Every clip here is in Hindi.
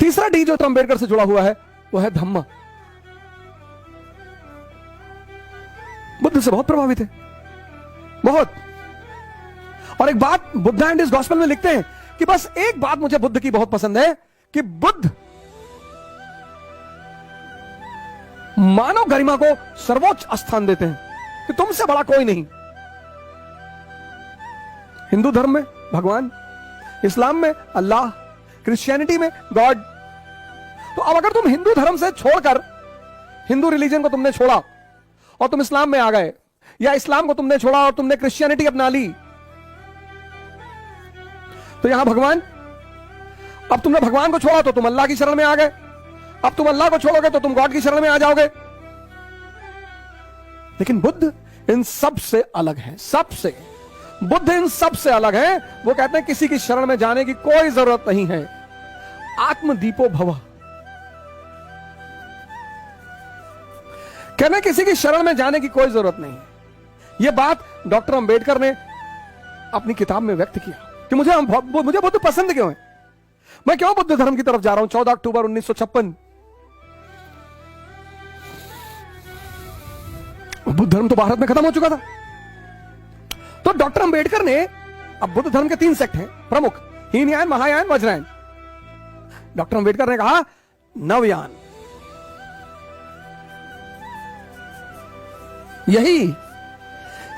तीसरा डी जो अंबेडकर से जुड़ा हुआ है वो है धम्मा। बुद्ध से बहुत प्रभावित है, बहुत। और एक बात बुद्धा एंड हिज गॉस्पेल में लिखते हैं कि बस एक बात मुझे बुद्ध की बहुत पसंद है कि बुद्ध मानव गरिमा को सर्वोच्च स्थान देते हैं कि तुमसे बड़ा कोई नहीं। हिंदू धर्म में भगवान, इस्लाम में अल्लाह, क्रिश्चियनिटी में गॉड। तो अब अगर तुम हिंदू धर्म से छोड़कर, हिंदू रिलीजन को तुमने छोड़ा और तुम इस्लाम में आ गए, या इस्लाम को तुमने छोड़ा और तुमने क्रिश्चियनिटी अपना ली, तो यहां भगवान, अब तुमने भगवान को छोड़ा तो तुम अल्लाह की शरण में आ गए, अब तुम अल्लाह को छोड़ोगे तो तुम गॉड की शरण में आ जाओगे। लेकिन बुद्ध इन सब से अलग है, सबसे। बुद्ध इन सब से अलग है। वो कहते हैं किसी की शरण में जाने की कोई जरूरत नहीं है। आत्मदीपो भव, कहते हैं किसी की शरण में जाने की कोई जरूरत नहीं। यह बात डॉक्टर अंबेडकर ने अपनी किताब में व्यक्त किया कि मुझे बुद्ध पसंद क्यों है, मैं क्यों बुद्ध धर्म की तरफ जा रहा हूं। 14 अक्टूबर 1956 बुद्ध धर्म तो भारत में खत्म हो चुका था। तो डॉक्टर अंबेडकर ने, अब बुद्ध धर्म के 3 सेक्ट हैं प्रमुख, हीनयान, महायान, वज्रयान। डॉक्टर अंबेडकर ने कहा नवयान,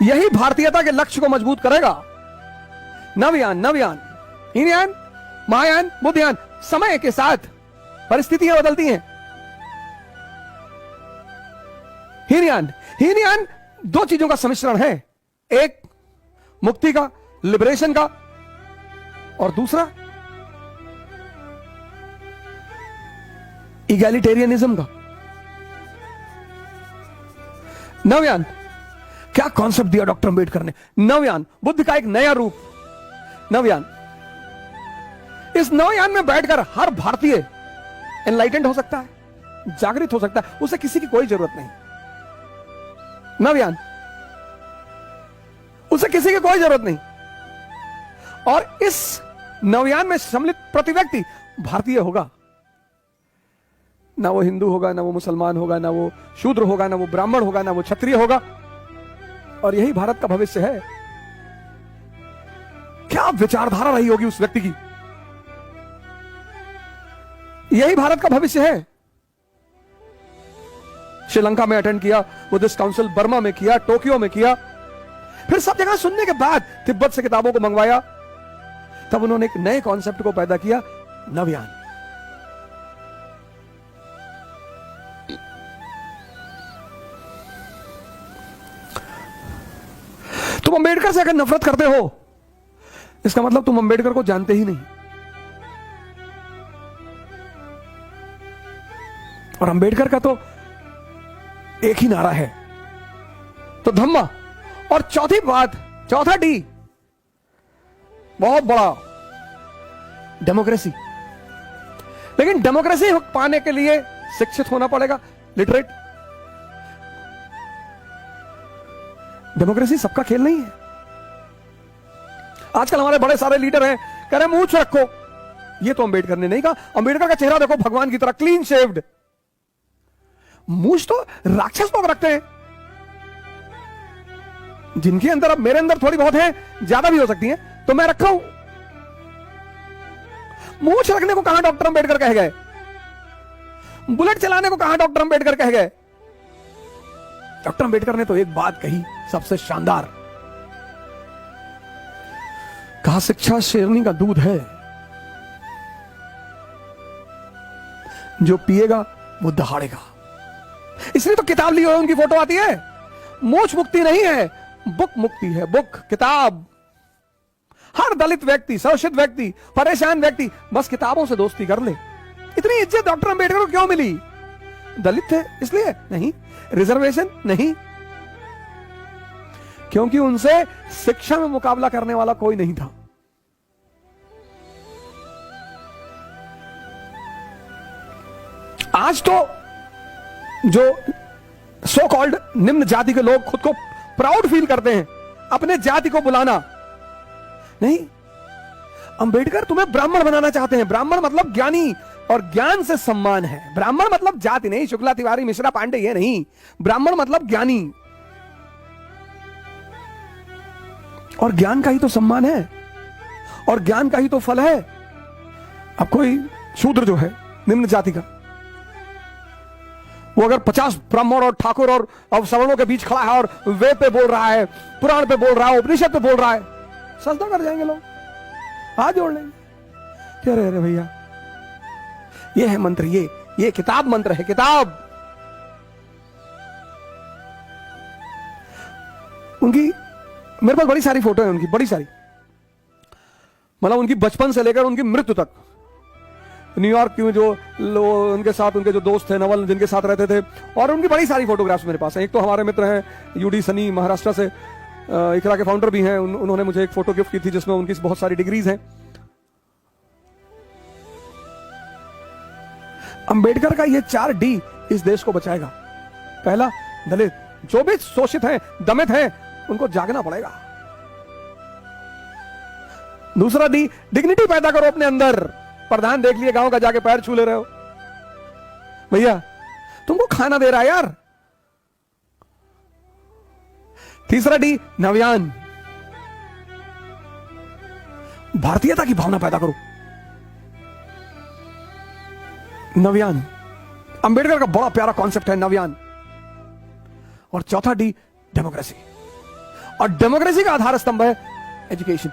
यही भारतीयता के लक्ष्य को मजबूत करेगा। नवयान, हीनयान, महायान, बुद्धयान। समय के साथ परिस्थितियां बदलती हैं। हीनयान 2 चीजों का सम्मिश्रण है, एक मुक्ति का, लिबरेशन का, और दूसरा इगैलिटेरियनिज्म का। नवयान, क्या कॉन्सेप्ट दिया डॉक्टर अंबेडकर ने। नवयान, बुद्ध का एक नया रूप। नवयान, इस नवयान में बैठकर हर भारतीय एनलाइटेंड हो सकता है, जागृत हो सकता है, उसे किसी की कोई जरूरत नहीं। नवयान, उसे किसी की कोई जरूरत नहीं। और इस नवयान में सम्मिलित प्रति व्यक्ति भारतीय होगा। ना वो हिंदू होगा, ना वो मुसलमान होगा, ना वो शूद्र होगा, ना वो ब्राह्मण होगा, ना वो क्षत्रिय होगा। और यही भारत का भविष्य है। क्या विचारधारा रही होगी उस व्यक्ति की। यही भारत का भविष्य है। श्रीलंका में अटेंड किया, बुद्धिस्ट काउंसिल बर्मा में किया, टोक्यो में किया, फिर सब जगह सुनने के बाद तिब्बत से किताबों को मंगवाया। तब उन्होंने एक नए कॉन्सेप्ट को पैदा किया, नवयान। तुम अंबेडकर से अगर नफरत करते हो, इसका मतलब तुम अंबेडकर को जानते ही नहीं। और अंबेडकर का तो एक ही नारा है, तो धम्मा। और चौथी बात, चौथा डी बहुत बड़ा, डेमोक्रेसी। लेकिन डेमोक्रेसी पाने के लिए शिक्षित होना पड़ेगा, लिटरेट। डेमोक्रेसी सबका खेल नहीं है। आजकल हमारे बड़े सारे लीडर हैं, कह रहे मूंछ रखो। ये तो अंबेडकर ने नहीं कहा। अंबेडकर का चेहरा देखो, भगवान की तरह क्लीन शेव्ड। मूंछ तो राक्षस लोग रखते हैं, जिनके अंदर, अब मेरे अंदर थोड़ी बहुत है, ज्यादा भी हो सकती हैं, तो मैं रखा हूं। मूंछ रखने को कहां डॉक्टर अंबेडकर कह गए, बुलेट चलाने को कहां डॉक्टर अंबेडकर कह गए। डॉक्टर अंबेडकर ने तो एक बात कही सबसे शानदार, कहा शिक्षा शेरनी का दूध है, जो पिएगा वो दहाड़ेगा। इसलिए तो किताब ली हुई उनकी फोटो आती है। मोक्ष मुक्ति नहीं है, बुक मुक्ति है, बुक, किताब। हर दलित व्यक्ति, शोषित व्यक्ति, परेशान व्यक्ति बस किताबों से दोस्ती कर ले। इतनी इज्जत डॉक्टर अंबेडकर को क्यों मिली? दलित थे इसलिए नहीं, रिजर्वेशन नहीं, क्योंकि उनसे शिक्षा में मुकाबला करने वाला कोई नहीं था। आज तो जो सो कॉल्ड निम्न जाति के लोग खुद को प्राउड फील करते हैं, अपने जाति को बुलाना नहीं। अंबेडकर तुम्हें ब्राह्मण बनाना चाहते हैं। ब्राह्मण मतलब ज्ञानी, और ज्ञान से सम्मान है। ब्राह्मण मतलब जाति नहीं, शुक्ला तिवारी मिश्रा पांडे ये नहीं, ब्राह्मण मतलब ज्ञानी, और ज्ञान का ही तो सम्मान है और ज्ञान का ही तो फल है। अब कोई शूद्र जो है निम्न जाति का, वो अगर 50 ब्राह्मण और ठाकुर और सवर्णों के बीच खड़ा है और वेद पे बोल रहा है, पुराण पे बोल रहा है, उपनिषद पे बोल रहा है, सजदा कर जाएंगे लोग, हाथ जोड़ लेंगे। क्या रहे अरे भैया, ये है मंत्र, ये किताब मंत्र है, किताब। उनकी मेरे पास बड़ी सारी फोटो है उनकी, बड़ी सारी, मतलब उनकी बचपन से लेकर उनकी मृत्यु तक। न्यूयॉर्क की जो उनके साथ उनके जो दोस्त थे, नवल जिनके साथ रहते थे, और उनकी बड़ी सारी फोटोग्राफ्स मेरे पास हैं। एक तो हमारे मित्र हैं यूडी सनी, महाराष्ट्र से, इकरा के फाउंडर भी हैं, उन्होंने मुझे एक फोटो गिफ्ट की थी जिसमें उनकी बहुत सारी डिग्रीज हैं। अंबेडकर का ये 4D इस देश को बचाएगा। पहला, दलित, जो भी शोषित हैं, दमित हैं, उनको जागना पड़ेगा। दूसरा D, डिग्निटी पैदा करो अपने अंदर। प्रधान देख लिए गांव का, जाके पैर छू ले रहे हो, भैया तुमको खाना दे रहा है यार। तीसरा D, नव्यान, भारतीयता की भावना पैदा करो, नव्यान। अंबेडकर का बड़ा प्यारा कॉन्सेप्ट है नव्यान। और चौथा D, डेमोक्रेसी, और डेमोक्रेसी का आधार स्तंभ है एजुकेशन।